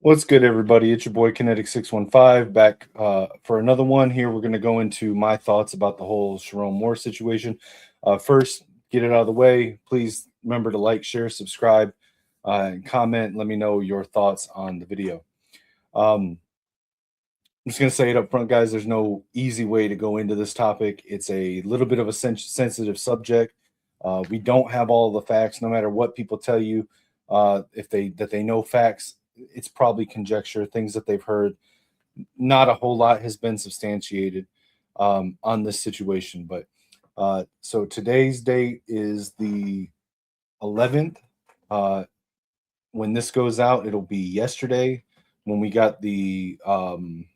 What's good, everybody? It's your boy Kinetik 615 back for another one. Here, we're going to go into my thoughts about the whole Sherrone Moore situation. First, get it out of the way. Please remember to like, share, subscribe, and comment. Let me know your thoughts on the video. I'm just going to say it up front, guys. There's no easy way to go into this topic. It's a little bit of a sensitive subject. We don't have all the facts, no matter what people tell you. If they know facts, it's probably conjecture, things that they've heard. Not a whole lot has been substantiated on this situation. But so today's date is the 11th. When this goes out, it'll be yesterday when we got the update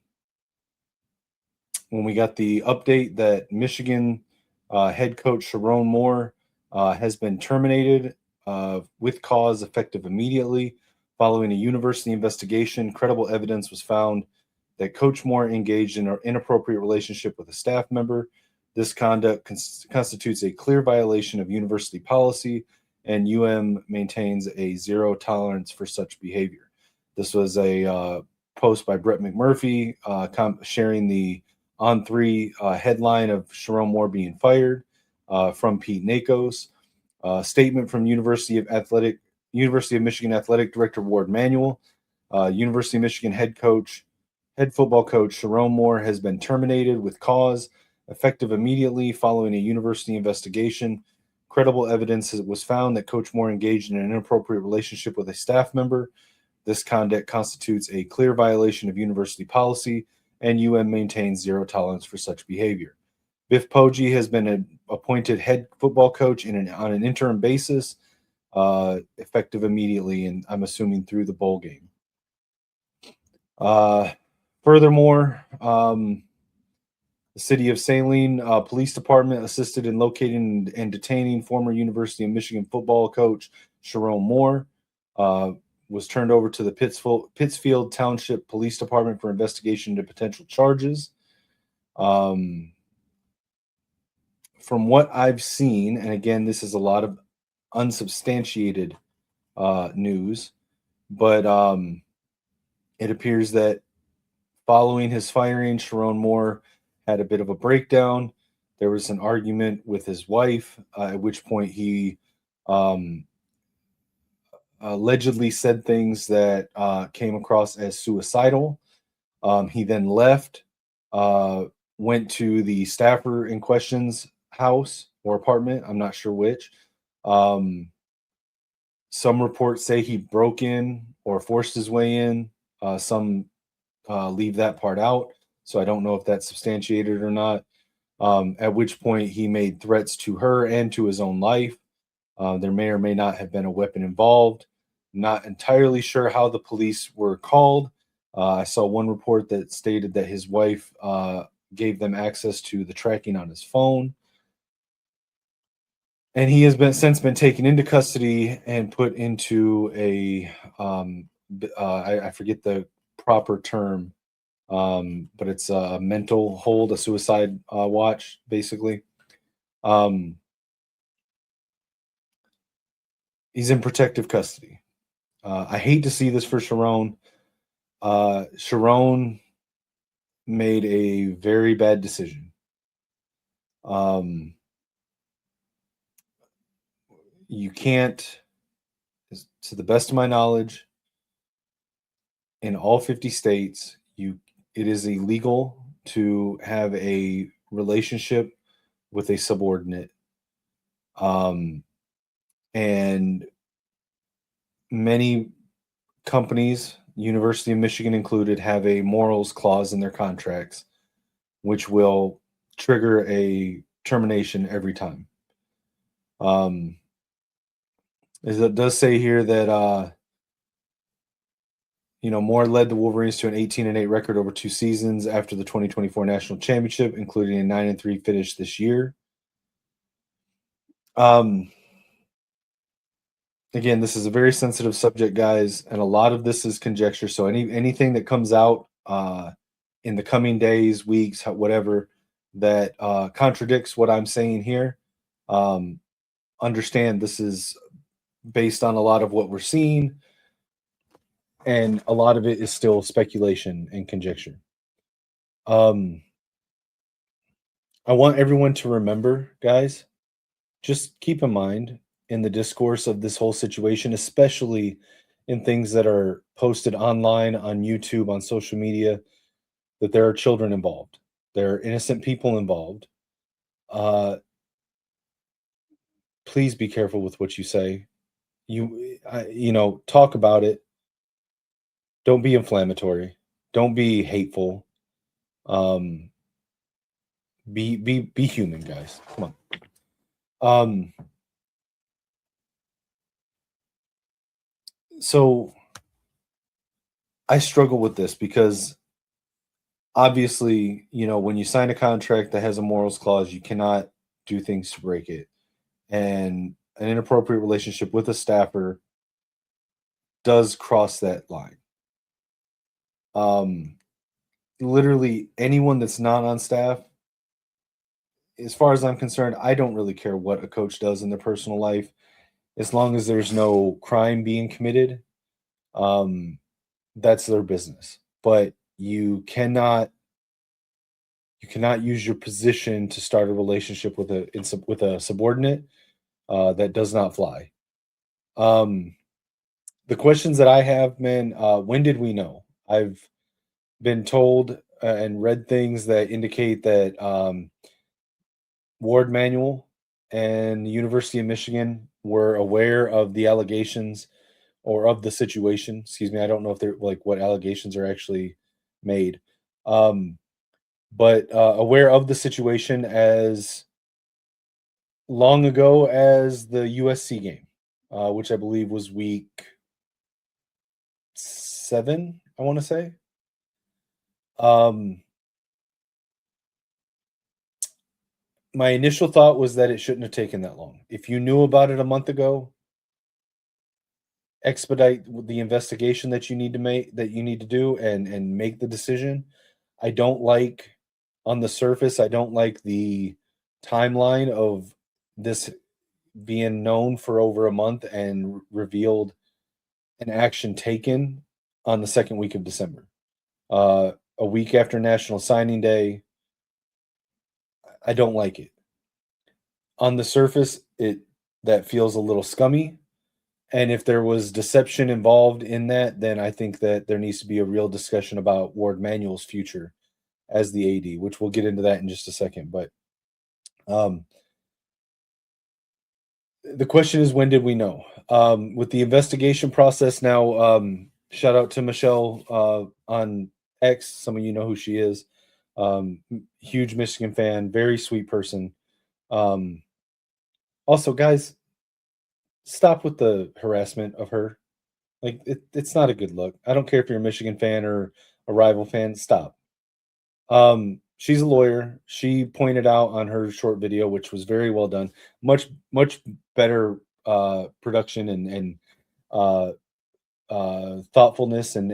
that Michigan head coach Sherrone Moore has been terminated with cause effective immediately. Following a university investigation, credible evidence was found that Coach Moore engaged in an inappropriate relationship with a staff member. This conduct constitutes a clear violation of university policy, and maintains a zero tolerance for such behavior. This was a post by Brett McMurphy sharing the On3 headline of Sherrone Moore being fired from Pete Nakos. Statement from University of Michigan Athletic Director Ward Manuel. University of Michigan head football coach Sherrone Moore has been terminated with cause effective immediately following a university investigation. Credible evidence was found that Coach Moore engaged in an inappropriate relationship with a staff member. This conduct constitutes a clear violation of university policy, and maintains zero tolerance for such behavior. Biff Poggi has been appointed head football coach on an interim basis, effective immediately, and I'm assuming through the bowl game. Furthermore, the City of Saline Police Department assisted in locating and detaining former University of Michigan football coach Sherrone Moore. Was turned over to the Pittsfield Township Police Department for investigation into potential charges. From what I've seen, and again, this is a lot of unsubstantiated news, but it appears that following his firing, Sherrone Moore had a bit of a breakdown. There was an argument with his wife, at which point he allegedly said things that came across as suicidal. He then left, went to the staffer in question's house or apartment. I'm not sure which. Some reports say he broke in or forced his way in. Some leave that part out. So I don't know if that's substantiated or not. At which point he made threats to her and to his own life. There may or may not have been a weapon involved. Not entirely sure how the police were called. I saw one report that stated that his wife gave them access to the tracking on his phone. And he has since been taken into custody and put into a I forget the proper term, but it's a mental hold, a suicide watch, basically. He's in protective custody. I hate to see this for Sherrone. Sherrone made a very bad decision. You can't, to the best of my knowledge, in all 50 states, it is illegal to have a relationship with a subordinate. And many companies, University of Michigan included, have a morals clause in their contracts, which will trigger a termination every time. It does say here that Moore led the Wolverines to an 18-8 record over 2 seasons after the 2024 national championship, including a 9-3 finish this year. Again, this is a very sensitive subject, guys, and a lot of this is conjecture. So anything that comes out in the coming days, weeks, whatever, that contradicts what I'm saying here, understand this is based on a lot of what we're seeing. and a lot of it is still speculation and conjecture. Um, I want everyone to remember, guys, just keep in mind in the discourse of this whole situation, especially in things that are posted online, on YouTube, on social media, that there are children involved. There are innocent people involved. Uh, please be careful with what you say. Talk about it. Don't be inflammatory. Don't be hateful. Um, be human, guys. Come on. Um, so I struggle with this because obviously, when you sign a contract that has a morals clause, you cannot do things to break it. And an inappropriate relationship with a staffer does cross that line. Um, Literally anyone that's not on staff, as far as I'm concerned, I don't really care what a coach does in their personal life, as long as there's no crime being committed. Um, that's their business. But you cannot use your position to start a relationship with a subordinate. That does not fly. Um, the questions that I have, man, when did we know? I've been told and read things that indicate that Ward Manual and the University of Michigan were aware of the allegations or of the situation. Excuse me, I don't know if they're like what allegations are actually made, um, but aware of the situation as long ago as the USC game, which I believe was week 7. I want to say. Um, my initial thought was that it shouldn't have taken that long. If you knew about it a month ago, expedite the investigation that you need to do, and make the decision. I don't like on the surface, I don't like the timeline of this being known for over a month and revealed an action taken on the second week of December. A week after National Signing Day, I don't like it. On the surface, it that feels a little scummy. And if there was deception involved in that, then I think that there needs to be a real discussion about Ward Manuel's future as the AD, which we'll get into that in just a second. But um, the question is, when did we know? With the investigation process now, shout out to Michelle on X. Some of you know who she is. Huge Michigan fan, very sweet person. Um, Also, guys, stop with the harassment of her. Like it's not a good look. I don't care if you're a Michigan fan or a rival fan. Stop. She's a lawyer. She pointed out on her short video, which was very well done, much better production and uh, thoughtfulness and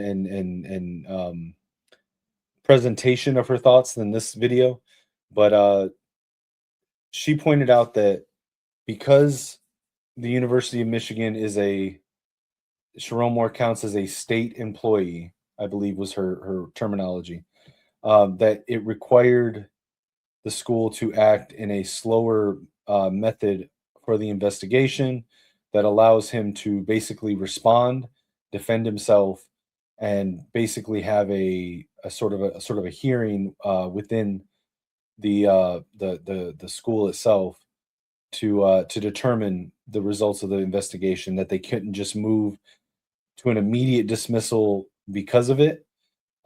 presentation of her thoughts than this video. But she pointed out that because the University of Michigan is a Sherrone Moore counts as a state employee, I believe was her terminology, that it required the school to act in a slower method for the investigation that allows him to basically respond, defend himself, and basically have a sort of a hearing within the school itself to determine the results of the investigation. That they couldn't just move to an immediate dismissal because of it.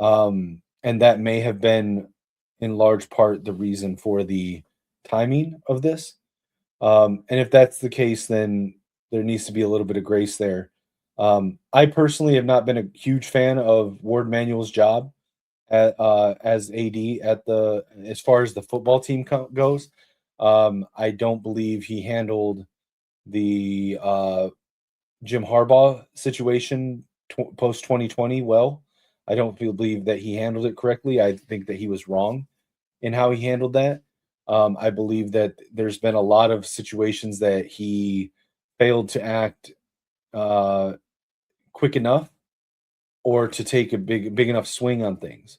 And that may have been, in large part, the reason for the timing of this. And if that's the case, then there needs to be a little bit of grace there. I personally have not been a huge fan of Ward Manuel's job as AD as far as the football team goes. I don't believe he handled the Jim Harbaugh situation post 2020 well. I don't believe that he handled it correctly. I think that he was wrong in how he handled that. I believe that there's been a lot of situations that he failed to act uh, quick enough or to take a big enough swing on things.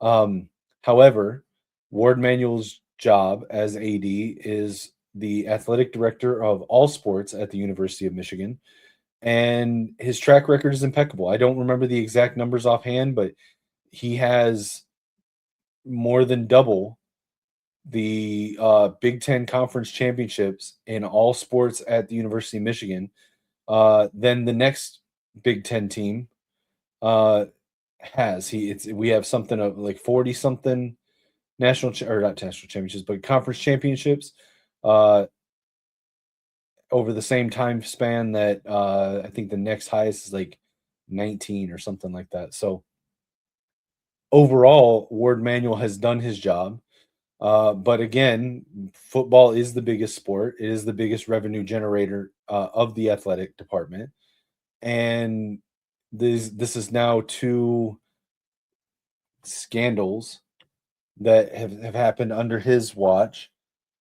Um, However, Ward Manuel's job as AD is the athletic director of all sports at the University of Michigan, and his track record is impeccable. I don't remember the exact numbers offhand, but he has more than double the Big Ten conference championships in all sports at the University of Michigan than the next Big Ten team uh, has. We have something of like 40 something or not national championships, but conference championships uh, over the same time span that I think the next highest is like 19 or something like that. So overall, Ward Manuel has done his job. But again, football is the biggest sport. It is the biggest revenue generator of the athletic department, and this is now two scandals that have happened under his watch.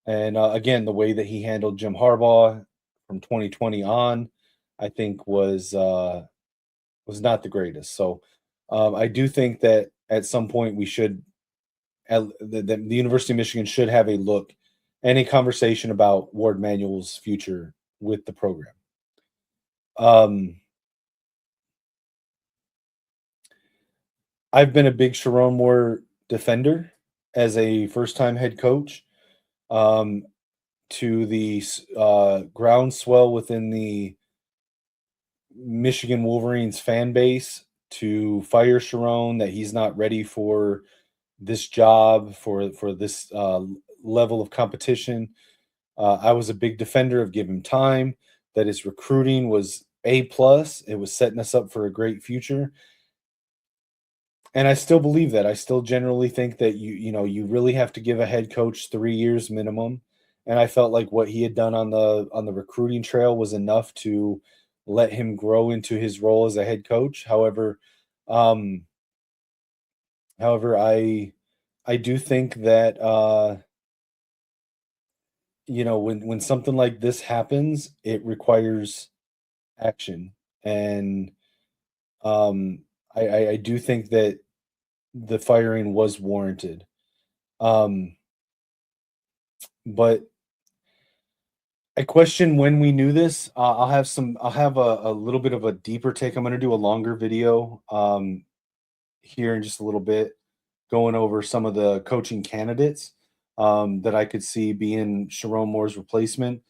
And again, the way that he handled Jim Harbaugh from 2020 on, I think was not the greatest. So I do think that at some point we should the University of Michigan should have a look and a conversation about Ward Manuel's future with the program. Um, I've been a big Sherrone Moore defender as a first-time head coach. Um, to the groundswell within the Michigan Wolverines fan base to fire Sherrone, that he's not ready for this job, for this level of competition. I was a big defender of give him time, that his recruiting was A plus. It was setting us up for a great future. And I still believe that. I still generally think that you really have to give a head coach 3 years minimum. And I felt like what he had done on the recruiting trail was enough to let him grow into his role as a head coach. Um, however, I do think that when something like this happens, it requires action. And um I do think that the firing was warranted. Um but I question when we knew this. I'll have a little bit of a deeper take. I'm going to do a longer video here in just a little bit, going over some of the coaching candidates that I could see being Sherrone Moore's replacement,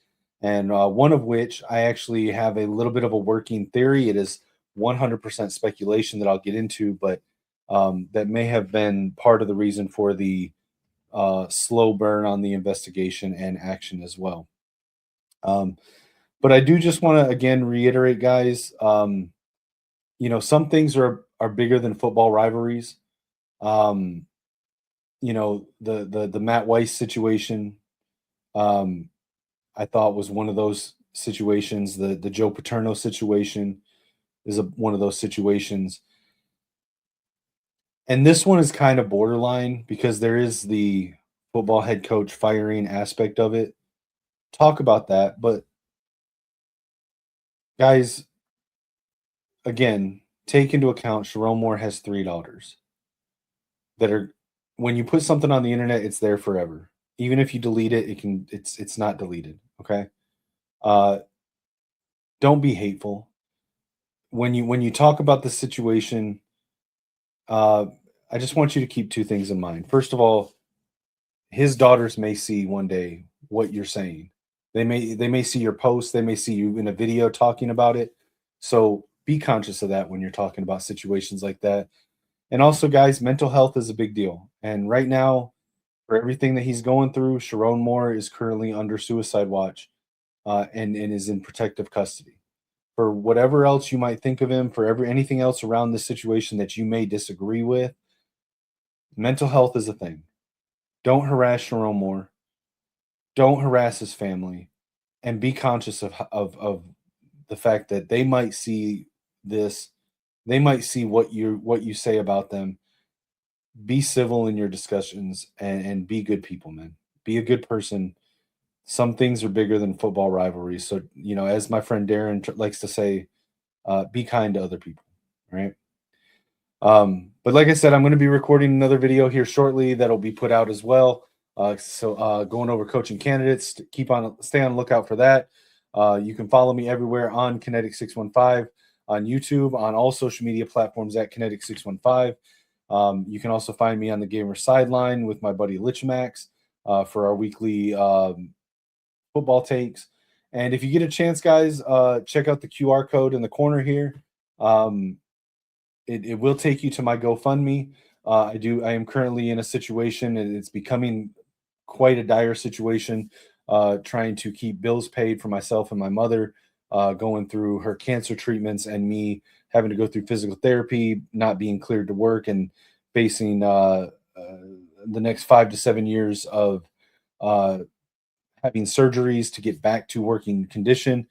and one of which I actually have a little bit of a working theory. It is 100% speculation that I'll get into, but that may have been part of the reason for the slow burn on the investigation and action as well. Um, but I do just want to again reiterate, guys. Some things are bigger than football rivalries. Um, the Matt Weiss situation, um, I thought was one of those situations. The Joe Paterno situation is one of those situations, and this one is kind of borderline because there is the football head coach firing aspect of it. Talk about that, but guys, again, take into account Sherrone Moore has 3 daughters that are. When you put something on the internet, it's there forever. Even if you delete it, it's not deleted. Okay. Uh, don't be hateful when you talk about the situation. uh I just want you to keep two things in mind. First of all, his daughters may see one day what you're saying. They may see your post, they may see you in a video talking about it. So be conscious of that when you're talking about situations like that. And also, guys, mental health is a big deal, and right now, for everything that he's going through, Sherrone Moore is currently under suicide watch, and is in protective custody. For whatever else you might think of him, for anything else around this situation that you may disagree with, mental health is a thing. Don't harass Sherrone Moore. Don't harass his family, and be conscious of the fact that they might see this. They might see what you say about them. Be civil in your discussions, and be good people, man. Be a good person. Some things are bigger than football rivalries. So, as my friend Darren likes to say, be kind to other people, right? But like I said, I'm going to be recording another video here shortly that'll be put out as well. Going over coaching candidates, stay on the lookout for that. You can follow me everywhere on Kinetik 615 on YouTube, on all social media platforms at Kinetik 615. You can also find me on the Gamer Sideline with my buddy Lichmax for our weekly football takes. And if you get a chance, guys, check out the QR code in the corner here. It will take you to my GoFundMe. I am currently in a situation, and it's becoming quite a dire situation, trying to keep bills paid for myself and my mother, going through her cancer treatments, and me having to go through physical therapy, not being cleared to work, and facing the next 5 to 7 years of uh, having surgeries to get back to working condition,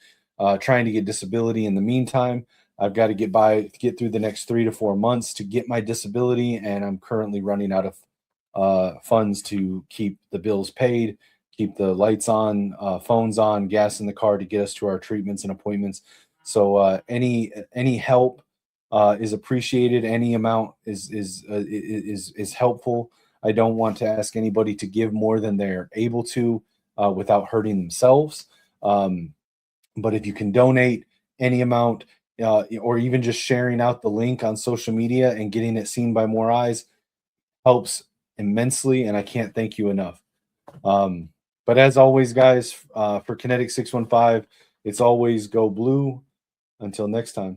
trying to get disability in the meantime. I've got to get through the next 3 to 4 months to get my disability, and I'm currently running out of funds to keep the bills paid, keep the lights on, phones on, gas in the car to get us to our treatments and appointments. So any help is appreciated. Any amount is helpful. I don't want to ask anybody to give more than they're able to without hurting themselves. But if you can donate any amount, or even just sharing out the link on social media and getting it seen by more eyes, helps immensely. And I can't thank you enough. But as always, guys, for Kinetik 615, it's always go blue. Until next time.